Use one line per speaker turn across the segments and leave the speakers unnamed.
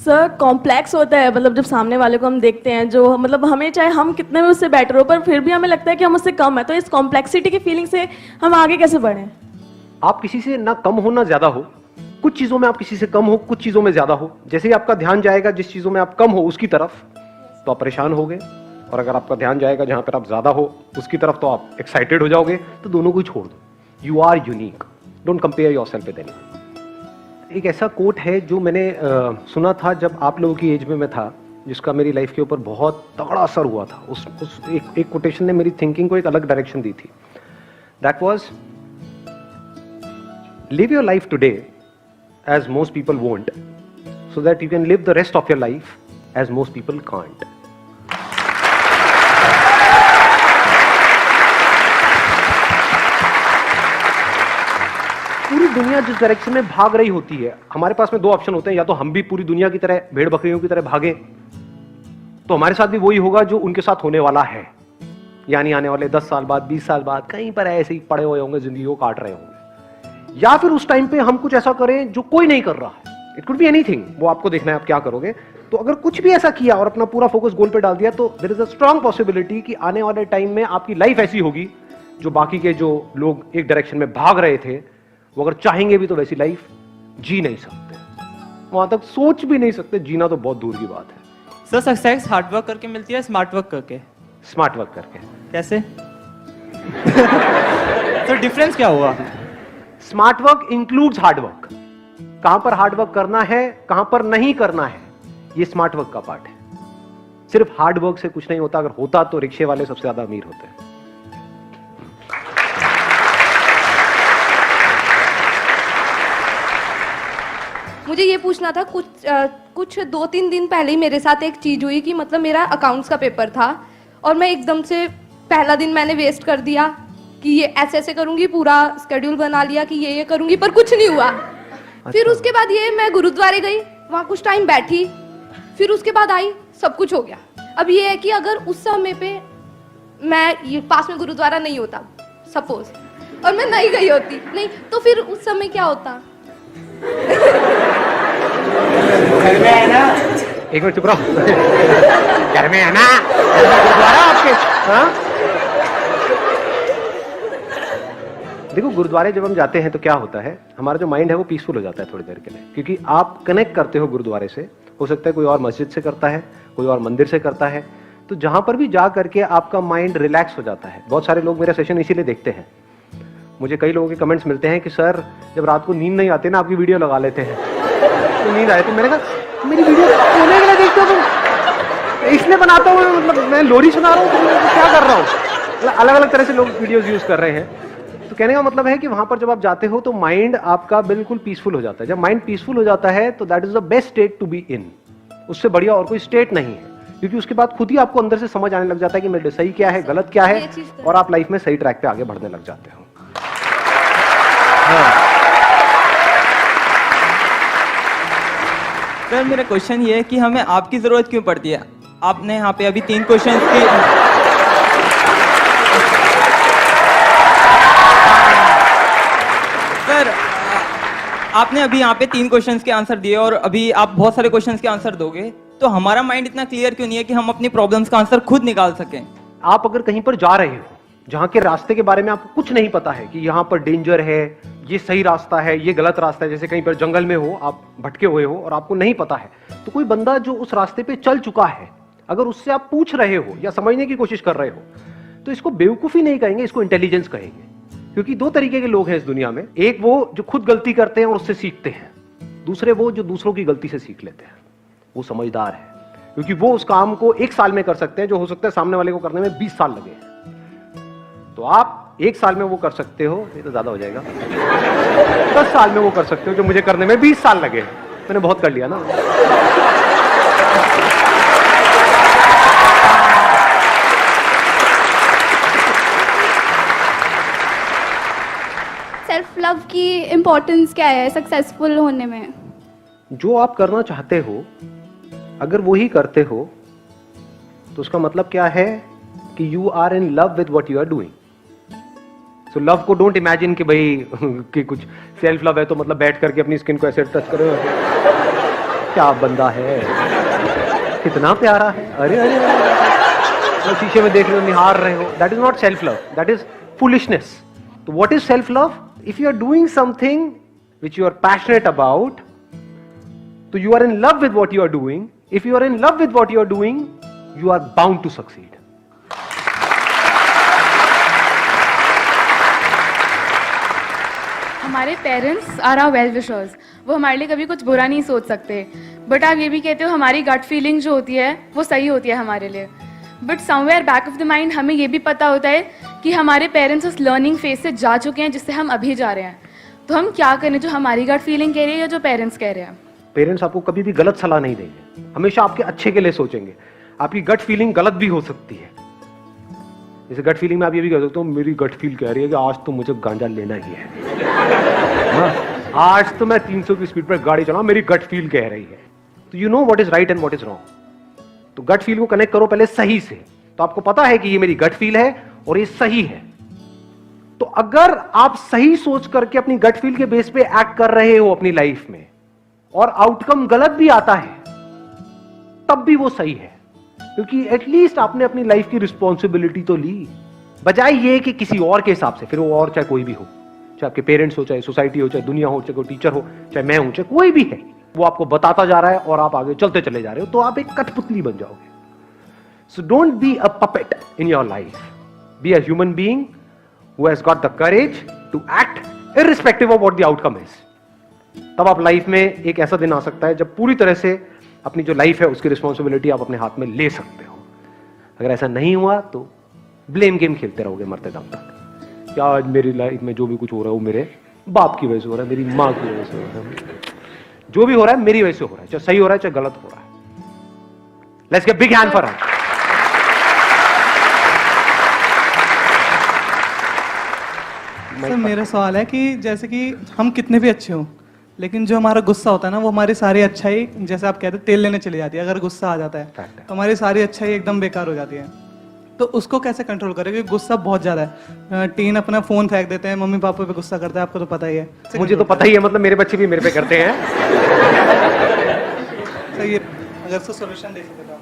Sir complex होता है, मतलब जब सामने वाले को हम देखते हैं, जो मतलब हमें चाहे हम कितने भी उससे बेटर हो पर फिर भी हमें लगता है कि हम उससे कम है, तो इस कॉम्प्लेक्सिटी की फीलिंग से हम आगे कैसे बढ़ें?
आप किसी से ना कम हो ना ज्यादा हो, कुछ चीजों में आप किसी से कम हो, कुछ चीजों में ज्यादा हो। जैसे ही आपका ध्यान जाएगा जिस चीजों में आप कम हो उसकी तरफ, तो आप परेशान हो गए, और अगर आपका ध्यान जाएगा जहां पर आप ज्यादा हो उसकी तरफ, तो आप एक्साइटेड हो जाओगे। तो दोनों को ही छोड़ दो। You are unique, don't compare yourself with anyone. एक ऐसा कोट है जो मैंने सुना था जब आप लोगों की एज में मैं था, जिसका मेरी लाइफ के ऊपर बहुत तगड़ा असर हुआ था। उस एक कोटेशन ने मेरी थिंकिंग को एक अलग डायरेक्शन दी थी। That was, live your life today as most people won't, so that you can live the rest of your life as most people can't. पूरी दुनिया जिस डायरेक्शन में भाग रही होती है, हमारे पास में दो ऑप्शन होते हैं। या तो हम भी पूरी दुनिया की तरह भेड़ बकरियों की तरह भागे, तो हमारे साथ भी वही होगा जो उनके साथ होने वाला है, यानी आने वाले 10 साल बाद, 20 साल बाद कहीं पर ऐसे ही पड़े हुए होंगे, जिंदगी को काट रहे होंगे। या फिर उस टाइम पे हम कुछ ऐसा करें जो कोई नहीं कर रहा है। इट कुड बी एनीथिंग, वो आपको देखना है आप क्या करोगे। तो अगर कुछ भी ऐसा किया और अपना पूरा फोकस गोल पे डाल दिया, तो there is a strong possibility कि आने वाले टाइम में आपकी लाइफ ऐसी होगी जो बाकी के जो लोग एक डायरेक्शन में भाग रहे थे, वो अगर चाहेंगे भी तो वैसी लाइफ जी नहीं सकते, वहां तक सोच भी नहीं सकते। जीना तो बहुत दूर की बात है।
सर सक्सेस हार्ड वर्क करके मिलती है, स्मार्ट वर्क करके?
स्मार्ट वर्क करके।
कैसे? सर डिफरेंस क्या हुआ?
Smart work includes hard work. कहां पर हार्ड वर्क करना है, कहां पर नहीं करना है, ये स्मार्ट वर्क का पार्ट है। सिर्फ हार्ड वर्क से कुछ नहीं होता। अगर होता तो रिक्शे वाले सबसे ज्यादा अमीर होते हैं।
मुझे ये पूछना था, कुछ 2-3 दिन पहले ही मेरे साथ एक चीज हुई कि मतलब मेरा अकाउंट्स का पेपर था और मैं एकदम से पहला दिन मैंने वेस्ट कर दिया कि ये ऐसे ऐसे करूंगी, पूरा स्केड्यूल बना लिया कि ये करूंगी, पर कुछ नहीं हुआ। फिर उसके बाद ये मैं गुरुद्वारे गई, वहाँ कुछ टाइम बैठी, फिर उसके बाद आई, सब कुछ हो गया। अब ये है कि अगर उस समय पे मैं ये पास में गुरुद्वारा नहीं होता सपोज, और मैं नहीं गई होती, नहीं तो फिर उस समय क्या होता?
घर में है ना, एक मिनट चुप रहो। घर में है ना गुरुद्वारा आपके? हाँ, देखो गुरुद्वारे जब हम जाते हैं तो क्या होता है, हमारा जो माइंड है वो पीसफुल हो जाता है थोड़ी देर के लिए, क्योंकि आप कनेक्ट करते हो गुरुद्वारे से। हो सकता है कोई और मस्जिद से करता है, कोई और मंदिर से करता है, तो जहां पर भी जा करके आपका माइंड रिलैक्स हो जाता है। बहुत सारे लोग मेरा सेशन इसीलिए देखते हैं। मुझे कई लोगों के कमेंट्स मिलते हैं कि सर जब रात को नींद नहीं आती ना, आपकी वीडियो लगा लेते हैं तो नींद आए। तो मैंने कहा मेरी वीडियो सोने के लिए देखते हो तुम? इसलिए बनाता हूँ, मतलब मैं लोरी सुना रहा हूँ, क्या कर रहा हूँ? अलग अलग तरह से लोग वीडियोज यूज कर रहे हैं। तो कहने का मतलब है कि वहां पर जब आप जाते हो तो माइंड आपका बिल्कुल पीसफुल हो जाता है। जब माइंड पीसफुल हो जाता है तो that is the best state to be in. उससे बढ़िया और कोई स्टेट नहीं है, क्योंकि उसके बाद खुद ही आपको अंदर से समझ आने लग जाता है कि मेरे सही क्या है, गलत क्या है, और आप लाइफ में सही ट्रैक पे आगे बढ़ने लग जाते हो।
सर मेरा क्वेश्चन ये है कि हमें आपकी जरूरत क्यों पड़ती है? आपने यहाँ पे अभी 3 क्वेश्चन की सर आपने अभी यहाँ पे 3 क्वेश्चंस के आंसर दिए और अभी आप बहुत सारे क्वेश्चंस के आंसर दोगे, तो हमारा माइंड इतना क्लियर क्यों नहीं है कि हम अपनी प्रॉब्लम्स का आंसर खुद निकाल सकें?
आप अगर कहीं पर जा रहे हो जहां के रास्ते के बारे में आपको कुछ नहीं पता है कि यहाँ पर डेंजर है, ये सही रास्ता है, ये गलत रास्ता है, जैसे कहीं पर जंगल में हो, आप भटके हुए हो और आपको नहीं पता है, तो कोई बंदा जो उस रास्ते पे चल चुका है, अगर उससे आप पूछ रहे हो या समझने की कोशिश कर रहे हो, तो इसको बेवकूफी नहीं कहेंगे, इसको इंटेलिजेंस कहेंगे। क्योंकि 2 तरीके के लोग हैं इस दुनिया में, एक वो जो खुद गलती करते हैं और उससे सीखते हैं, दूसरे वो जो दूसरों की गलती से सीख लेते हैं। वो समझदार है, क्योंकि वो उस काम को 1 साल में कर सकते हैं जो हो सकता है सामने वाले को करने में 20 साल लगे। तो आप 1 साल में वो कर सकते हो, ये तो ज्यादा हो जाएगा, 10 साल में वो कर सकते हो जो मुझे करने में 20 साल लगे। मैंने बहुत कर लिया ना।
सेल्फ लव की इम्पोर्टेंस क्या है सक्सेसफुल होने में?
जो आप करना चाहते हो अगर वो ही करते हो तो उसका मतलब क्या है कि you are in love with what you are doing. So love को डोंट इमेजिन कि भाई कि कुछ सेल्फ लव है तो मतलब बैठ करके अपनी स्किन को ऐसे टच करो। क्या बंदा है, कितना प्यारा है, अरे अरे, अरे। शीशे में देख रहे हो, निहार रहे हो, that is not self love, that is foolishness. तो what is self love? If you are doing something which you are passionate about, तो you are in love with what you are doing. If you are in love with what you are doing, you are bound to succeed.
हमारे parents are our well wishers, वो हमारे लिए कभी कुछ बुरा नहीं सोच सकते, बट आप ये भी कहते हो हमारी गट फीलिंग जो होती है वो सही होती है हमारे लिए, but somewhere back of the mind हमें ये भी पता होता है कि हमारे पेरेंट्स उस लर्निंग फेज से जा चुके हैं जिससे हम अभी जा रहे हैं, तो हम क्या करें, जो हमारी गट फीलिंग कह रही है या जो पेरेंट्स कह रहे हैं।
पेरेंट्स आपको कभी भी गलत सलाह नहीं देंगे, हमेशा आपके अच्छे के लिए सोचेंगे। आपकी गट फीलिंग गलत भी हो सकती है, जैसे गट फीलिंग में आप ये भी कह सकते हो मेरी गट फील कह रही है कि आज तो मुझे गांजा लेना ही है, आज तो मैं 300 की स्पीड पर गाड़ी चलाऊं, मेरी गट फील कह रही है। तो you know what is right and what is wrong. तो गट फील को कनेक्ट करो पहले सही से, तो आपको पता है कि ये मेरी गट फील है और ये सही है। तो अगर आप सही सोच करके अपनी गट फील के बेस पे एक्ट कर रहे हो अपनी लाइफ में और आउटकम गलत भी आता है, तब भी वो सही है, क्योंकि एटलीस्ट आपने अपनी लाइफ की रिस्पॉन्सिबिलिटी तो ली, बजाय ये कि किसी और के हिसाब से। फिर वो और चाहे कोई भी हो, चाहे आपके पेरेंट्स हो, चाहे सोसाइटी हो, चाहे दुनिया हो, चाहे कोई टीचर हो, चाहे मैं हूं, चाहे कोई भी है, वो आपको बताता जा रहा है और आप आगे चलते चले जा रहे हो, तो आप एक कठपुतली बन जाओगे। So don't be a puppet in your life, be a human being who has got the courage to act irrespective of what the outcome is. तब आप लाइफ में एक ऐसा दिन आ सकता है जब पूरी तरह से अपनी जो लाइफ है उसकी रिस्पॉन्सिबिलिटी आप अपने हाथ में ले सकते हो। अगर ऐसा नहीं हुआ तो ब्लेम गेम खेलते रहोगे मरते दम तक, क्या आज मेरी लाइफ में जो भी कुछ हो रहा है वो मेरे बाप की वजह से हो रहा है, मेरी माँ की वजह से हो रहा है, जो भी हो रहा है मेरी वजह से हो रहा है, चाहे सही हो रहा है चाहे गलत हो रहा है। Let's give big hand for her.
Sir मेरा सवाल है कि जैसे कि हम कितने भी अच्छे हों, लेकिन जो हमारा गुस्सा होता है ना, वो हमारी सारी अच्छाई, जैसे आप कहते हैं तेल लेने चली जाती है, अगर गुस्सा आ जाता है तो हमारी सारी अच्छाई एकदम बेकार हो जाती है। तो उसको कैसे कंट्रोल करें, क्योंकि गुस्सा बहुत ज्यादा है, टीन अपना फोन फेंक देते हैं, मम्मी पापा पे गुस्सा करता है, आपको तो पता ही है।
मुझे तो पता ही है, मतलब मेरे बच्चे भी मेरे पे करते हैं।
सर ये अगर से सॉल्यूशन दे सकते तो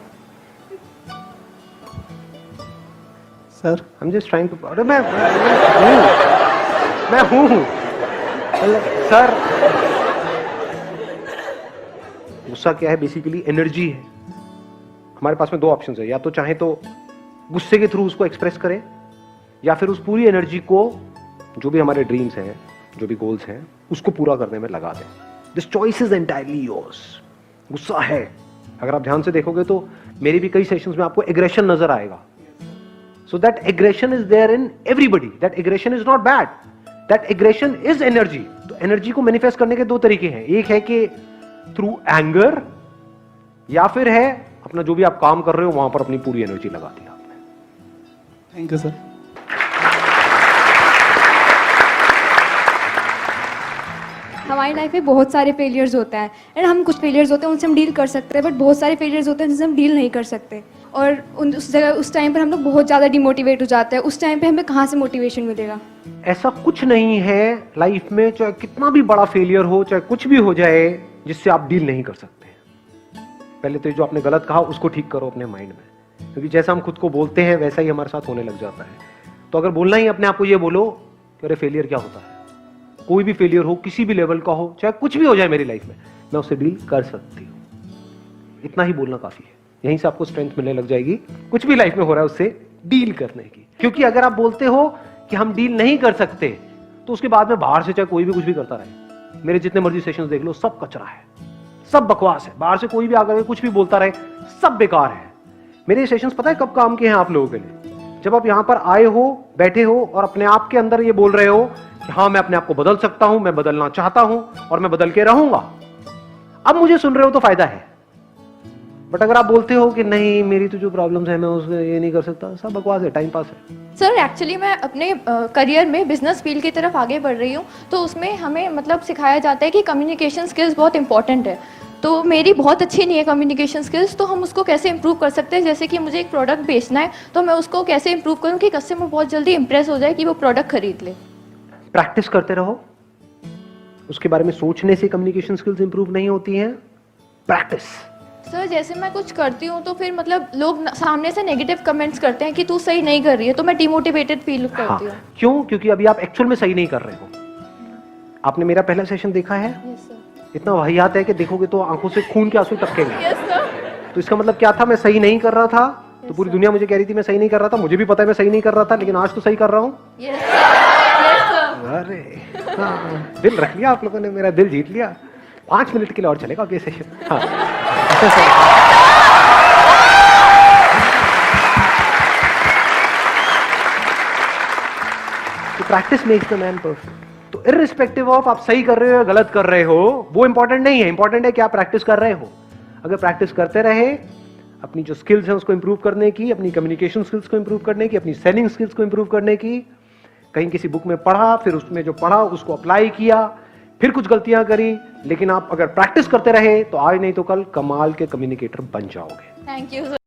sir.
I am just trying to, अरे मैं हूं सर। गुस्सा क्या है? बेसिकली एनर्जी है। हमारे पास में दो ऑप्शंस है, या तो चाहे तो गुस्से के थ्रू उसको एक्सप्रेस करें, या फिर उस पूरी एनर्जी को जो भी हमारे ड्रीम्स हैं, जो भी गोल्स हैं, उसको पूरा करने में लगा दें। This choice is entirely yours. गुस्सा है, अगर आप ध्यान से देखोगे तो मेरी भी कई सेशंस में आपको एग्रेशन नजर आएगा। So that aggression is there in everybody, that aggression is not bad, that aggression is energy. तो एनर्जी को मैनिफेस्ट करने के दो तरीके हैं, एक है कि थ्रू एंगर, या फिर है अपना जो भी आप काम कर रहे हो वहां पर अपनी पूरी एनर्जी लगा दी आपने।
Thank you sir.
हमारी लाइफ में बहुत सारे फेलियर्स होते हैं, एंड हम कुछ फेलियर्स होते हैं उनसे हम डील कर सकते हैं, बट बहुत सारे फेलियर्स होते हैं जिनसे हम डील नहीं कर सकते, और उस टाइम पर हम लोग बहुत ज़्यादा डिमोटिवेट हो जाते हैं। उस टाइम पे हमें कहाँ से मोटिवेशन मिलेगा?
ऐसा कुछ नहीं है लाइफ में, चाहे कितना भी बड़ा फेलियर हो, चाहे कुछ भी हो जाए, जिससे आप डील नहीं कर सकते। पहले तो जो आपने गलत कहा उसको ठीक करो अपने माइंड में, क्योंकि जैसा हम खुद को बोलते हैं वैसा ही हमारे साथ होने लग जाता है। तो अगर बोलना ही अपने आप को ये बोलो कि अरे फेलियर क्या होता है, कोई भी फेलियर हो, किसी भी लेवल का हो, चाहे कुछ भी हो जाए मेरी लाइफ में, मैं उससे डील कर सकती हूँ। इतना ही बोलना काफी है, यहीं से आपको स्ट्रेंथ मिलने लग जाएगी कुछ भी लाइफ में हो रहा है उससे डील करने की। क्योंकि अगर आप बोलते हो कि हम डील नहीं कर सकते, तो उसके बाद में बाहर से चाहे कोई भी कुछ भी करता रहे, मेरे जितने मर्जी सेशंस देख लो, सब कचरा है, सब बकवास है। बाहर से कोई भी आकर कुछ भी बोलता रहे, सब बेकार है। मेरे सेशंस पता है कब काम के हैं आप लोगों के लिए? जब आप यहां पर आए हो, बैठे हो और अपने आप के अंदर ये बोल रहे हो कि हाँ मैं अपने आप को बदल सकता हूं, मैं बदलना चाहता हूं और मैं बदल के रहूंगा। अब मुझे सुन रहे हो तो फायदा है। बट अगर आप बोलते हो कि नहीं मेरी तो जो प्रॉब्लम्स है मैं उसमें ये नहीं कर सकता, सब बकवास है, टाइम पास है।
सर एक्चुअली मैं अपने करियर में बिजनेस फील्ड की तरफ आगे बढ़ रही हूँ, तो उसमें हमें मतलब सिखाया जाता है कि कम्युनिकेशन स्किल्स बहुत इंपॉर्टेंट है। तो मेरी बहुत अच्छी नहीं है कम्युनिकेशन स्किल्स, तो हम उसको कैसे इंप्रूव कर सकते हैं? जैसे कि मुझे एक प्रोडक्ट बेचना है, तो मैं उसको कैसे इंप्रूव करूँ कि कस्टमर बहुत जल्दी इंप्रेस हो जाए कि वो प्रोडक्ट खरीद ले?
प्रैक्टिस करते रहो। उसके बारे में सोचने से कम्युनिकेशन स्किल्स इंप्रूव नहीं होती हैं, प्रैक्टिस।
सर जैसे मैं कुछ करती हूँ तो फिर मतलब लोग सामने से नेगेटिव कमेंट्स करते हैं कि तू सही नहीं कर रही है, तो मैं डिमोटिवेटेड फील करती हूँ।
क्यों? क्योंकि अभी आप एक्चुअल में सही नहीं कर रहे हो। आपने मेरा पहला सेशन देखा है?
Yes sir.
इतना वाहियात है कि देखोगे तो आंखों से खून के आंसू टपकेंगे।
Yes sir.
तो इसका मतलब क्या था? मैं सही नहीं कर रहा था, तो पूरी दुनिया मुझे कह रही थी मैं सही नहीं कर रहा था। मुझे भी पता है मैं सही नहीं कर रहा था, लेकिन आज तो सही कर रहा हूँ।
Yes sir.
अरे हाँ, दिल रख लिया आप लोगों ने, मेरा दिल जीत लिया। 5 मिनट के लिए और चलेगा अब ये सेशन। हाँ। तो practice makes the man perfect. तो इररिस्पेक्टिव ऑफ आप सही कर रहे हो या गलत कर रहे हो, वो इंपॉर्टेंट नहीं है। इंपॉर्टेंट है कि आप प्रैक्टिस कर रहे हो। अगर प्रैक्टिस करते रहे, अपनी जो स्किल्स हैं उसको इंप्रूव करने की, अपनी कम्युनिकेशन स्किल्स को इंप्रूव करने की, अपनी सेलिंग स्किल्स को इंप्रूव करने की, कहीं किसी बुक में पढ़ा, फिर उसमें जो पढ़ा उसको अप्लाई किया, फिर कुछ गलतियां करी, लेकिन आप अगर प्रैक्टिस करते रहे तो आज नहीं तो कल कमाल के कम्युनिकेटर बन जाओगे।
Thank you sir.